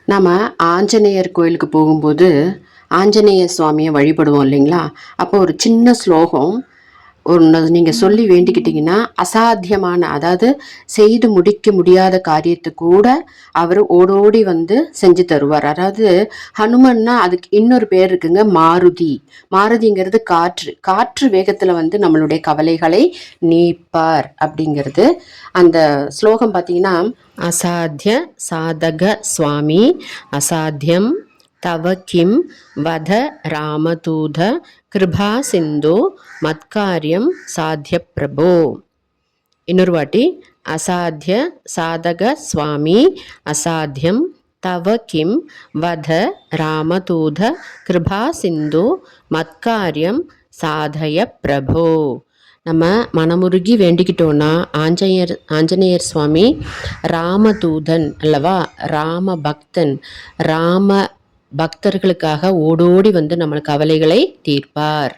நம்ம ஆஞ்சநேயர் கோயிலுக்கு போகும்போது ஆஞ்சநேய சுவாமியை வழிபடுவோம் இல்லைங்களா? அப்போ ஒரு சின்ன ஸ்லோகம் ஒன்று நீங்கள் சொல்லி வேண்டிக்கிட்டீங்கன்னா அசாத்தியமான, அதாவது செய்து முடிக்க முடியாத காரியத்தை கூட அவர் ஓடோடி வந்து செஞ்சு தருவார். அதாவது ஹனுமன்னா அதுக்கு இன்னொரு பேர் இருக்குங்க, மாருதி. மாருதிங்கிறது காற்று. காற்று வேகத்தில் வந்து நம்மளுடைய கவலைகளை நீப்பார் அப்படிங்கிறது. அந்த ஸ்லோகம் பார்த்தீங்கன்னா, அசாத்திய சாதக சுவாமி அசாத்தியம் தவ கிம் வத ராமதூத கிருபா சிந்து மத்காரியம் சாத்திய பிரபோ. இன்னொரு வாட்டி, அசாத்திய சாதக சுவாமி அசாத்தியம் தவ கிம் வத ராமதூத கிருபா சிந்து மத்காரியம் சாதய பிரபோ. நம்ம மனமுருகி வேண்டிக்கிட்டோன்னா ஆஞ்சநேயர் சுவாமி ராமதூதன் அல்லவா, ராம பக்தன். ராம பக்தர்களுக்காக ஓடோடி வந்து நம்ம கவலைகளை தீர்ப்பார்.